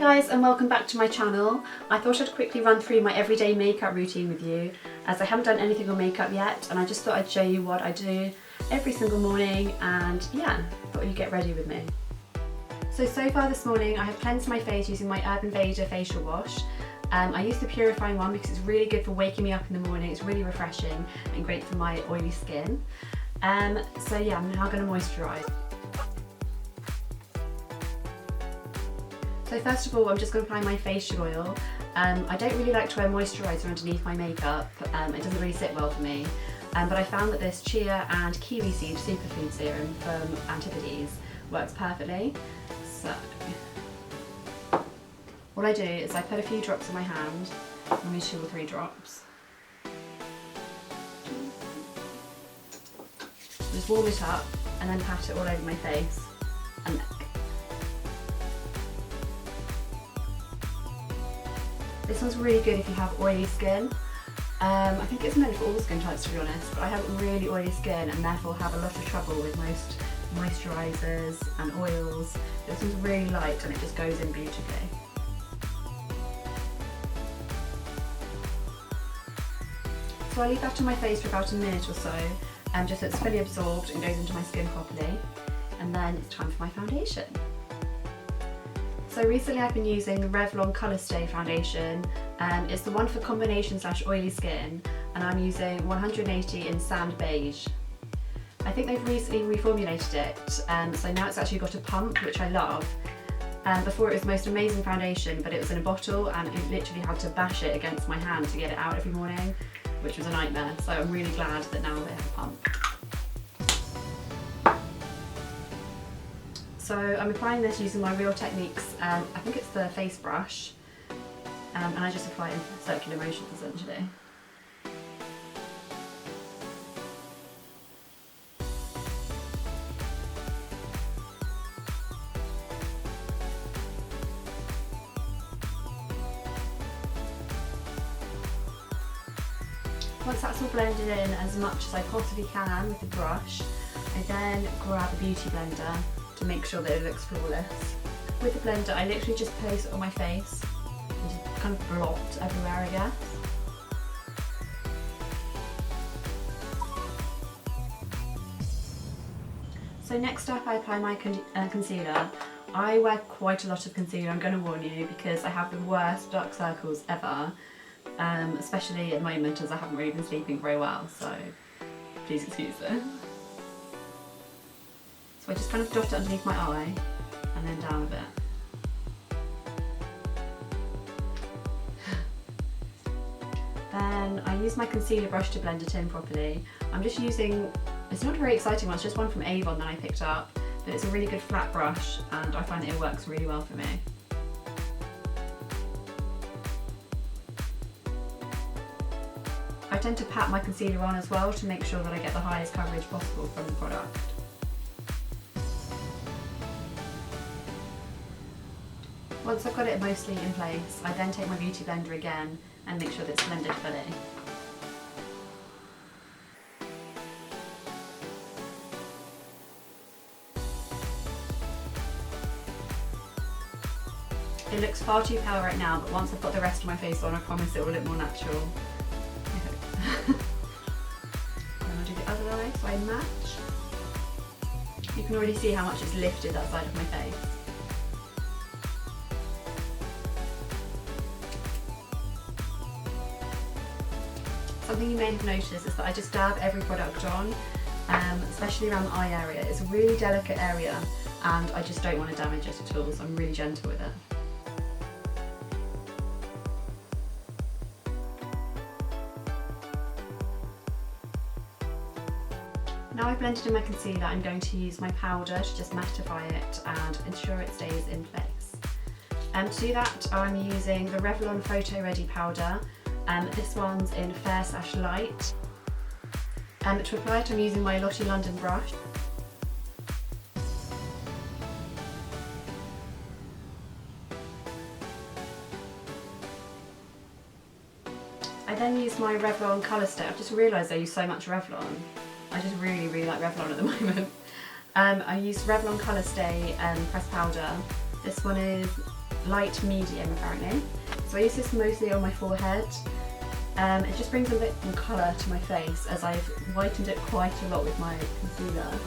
guys, and welcome back to my channel. I thought I'd quickly run through my everyday makeup routine with you, as I haven't done anything on makeup yet, and I just thought I'd show you what I do every single morning, and yeah, thought you'd get ready with me. So far this morning I have cleansed my face using my Urban Vader facial wash. I use the purifying one because it's really good for waking me up in the morning. It's really refreshing and great for my oily skin. So yeah, I'm now going to moisturise. So first of all, I'm just going to apply my facial oil. I don't really like to wear moisturiser underneath my makeup. It doesn't really sit well for me. But I found that this chia and kiwi seed superfood serum from Antipodes works perfectly. So what I do is I put a few drops in my hand, maybe 2 or 3 drops. Just warm it up and then pat it all over my face and neck. This one's really good if you have oily skin. I think it's meant for all skin types, to be honest, but I have really oily skin and therefore have a lot of trouble with most moisturisers and oils. This one's really light and it just goes in beautifully. So I leave that on my face for about a minute or so, just so it's fully absorbed and goes into my skin properly. And then it's time for my foundation. So recently I've been using the Revlon Colour Stay foundation. It's the one for combination / oily skin, and I'm using 180 in Sand Beige. I think they've recently reformulated it, so now it's actually got a pump, which I love. Before it was the most amazing foundation, but it was in a bottle and I literally had to bash it against my hand to get it out every morning, which was a nightmare. So I'm really glad that now they have a pump. So I'm applying this using my Real Techniques, I think it's the face brush, and I just apply it in circular motions essentially. Once that's all blended in as much as I possibly can with the brush, I then grab a beauty blender to make sure that it looks flawless. With the blender, I literally just place it on my face and just kind of blot everywhere, I guess. So next up I apply my concealer. I wear quite a lot of concealer, I'm going to warn you, because I have the worst dark circles ever, especially at the moment as I haven't really been sleeping very well, so please excuse it. So I just kind of dot it underneath my eye and then down a bit. Then I use my concealer brush to blend it in properly. I'm just using, it's not a very exciting one, it's just one from Avon that I picked up, but it's a really good flat brush and I find that it works really well for me. I tend to pat my concealer on as well to make sure that I get the highest coverage possible from the product. Once I've got it mostly in place, I then take my beauty blender again and make sure that it's blended fully. It looks far too pale right now, but once I've got the rest of my face on, I promise it will look more natural. Then I'll do the other eye so I match. You can already see how much it's lifted that side of my face. Something you may have noticed is that I just dab every product on, especially around the eye area. It's a really delicate area and I just don't want to damage it at all, so I'm really gentle with it. Now I've blended in my concealer, I'm going to use my powder to just mattify it and ensure it stays in place. To do that, I'm using the Revlon Photo Ready powder. This one's in Fair / Light. To apply it, I'm using my Lottie London brush. I then use my Revlon Colour Stay. I've just realised I use so much Revlon. I just really like Revlon at the moment. I use Revlon Colour Stay pressed powder. This one is light medium apparently. So I use this mostly on my forehead. It just brings a bit more colour to my face as I've whitened it quite a lot with my concealer.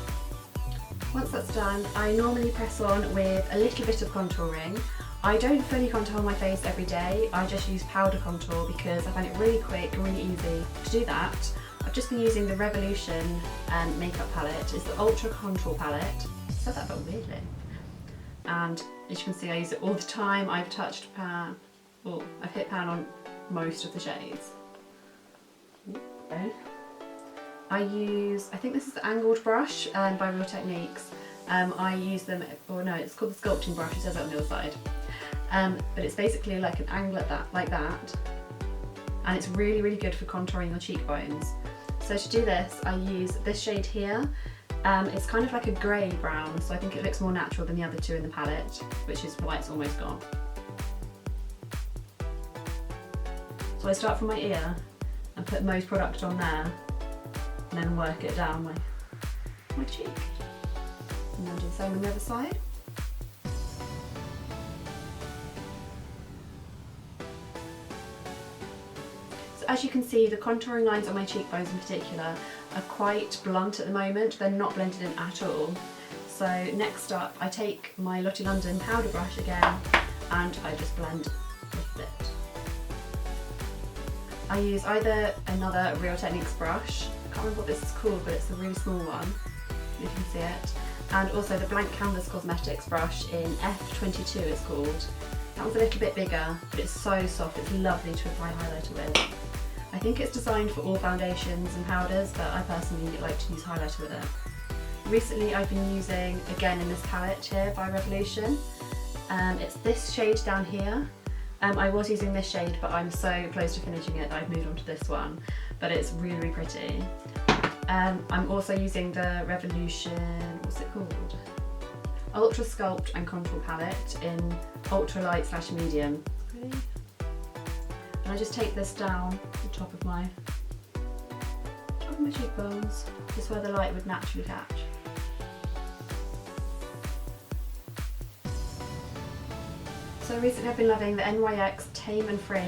Once that's done, I normally press on with a little bit of contouring. I don't fully contour my face every day, I just use powder contour because I find it really quick and really easy to do that. I've just been using the Revolution makeup palette. It's the Ultra Contour palette. I said that but weirdly. And as you can see, I use it all the time. I've touched pan, well, I've hit pan on most of the shades. Okay. I think this is the angled brush by Real Techniques. I use them, or no, it's called the sculpting brush, it says it on the other side. But it's basically like an angle like that, and it's really, really good for contouring your cheekbones. So to do this, I use this shade here. It's kind of like a grey brown, so I think it looks more natural than the other two in the palette, which is why it's almost gone. So I start from my ear and put most product on there, and then work it down my cheek. And then do the same on the other side. So as you can see, the contouring lines on my cheekbones in particular are quite blunt at the moment. They're not blended in at all. So next up, I take my Lottie London powder brush again, and I just blend with it. I use either another Real Techniques brush, I can't remember what this is called, but it's a really small one, you can see it, and also the Blank Canvas Cosmetics brush in F22 it's called. That one's a little bit bigger, but it's so soft, it's lovely to apply highlighter with. I think it's designed for all foundations and powders, but I personally like to use highlighter with it. Recently I've been using, again in this palette here by Revolution, it's this shade down here. I was using this shade, but I'm so close to finishing it that I've moved on to this one, but it's really, really pretty. I'm also using the Revolution, what's it called? Ultra Sculpt and Contour palette in ultra light / medium. And I just take this down the top of my cheekbones, just where the light would naturally catch. So recently I've been loving the NYX Tame and Free.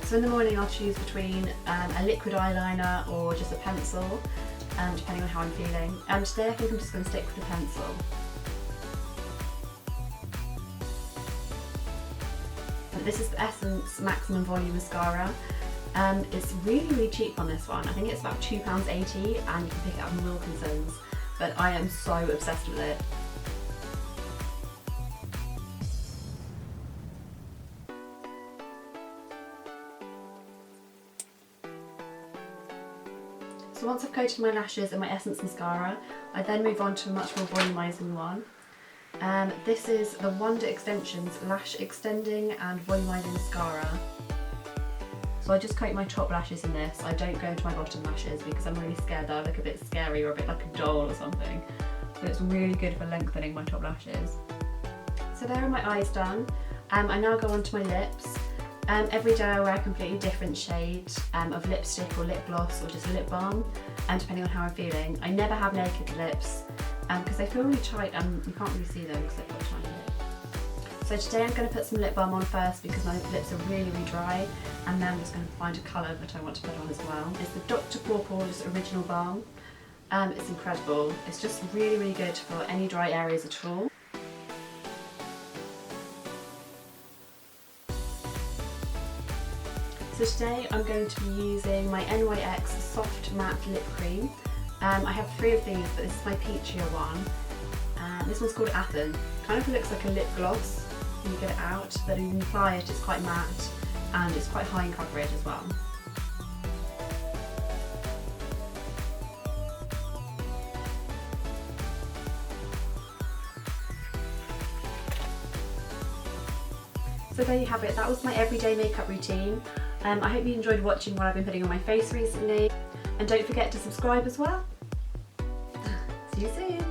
So in the morning I'll choose between a liquid eyeliner or just a pencil, depending on how I'm feeling. And today I think I'm just going to stick with the pencil. This is the Essence Maximum Volume Mascara. It's really, really cheap on this one. I think it's about £2.80 and you can pick it up in Wilkinson's, but I am so obsessed with it. So once I've coated my lashes in my Essence mascara, I then move on to a much more volumizing one. This is the Wonder Extensions Lash Extending and Volumizing Mascara. So I just coat my top lashes in this. I don't go into my bottom lashes because I'm really scared that I look a bit scary or a bit like a doll or something. But it's really good for lengthening my top lashes. So there are my eyes done. I now go on to my lips. Every day I wear a completely different shade of lipstick or lip gloss or just lip balm, depending on how I'm feeling. I never have naked lips because they feel really tight and you can't really see them because they've got a tiny lip. So today I'm going to put some lip balm on first because my lips are really, really dry, and then I'm just going to find a colour that I want to put on as well. It's the Dr. Pawpaw's Original Balm. It's incredible. It's just really, really good for any dry areas at all. So today I'm going to be using my NYX Soft Matte Lip Cream. I have 3 of these, but this is my peachier one. This one's called Athens. Kind of looks like a lip gloss when you get it out, but when you apply it, it's quite matte and it's quite high in coverage as well. So there you have it, that was my everyday makeup routine. I hope you enjoyed watching what I've been putting on my face recently, and don't forget to subscribe as well. See you soon!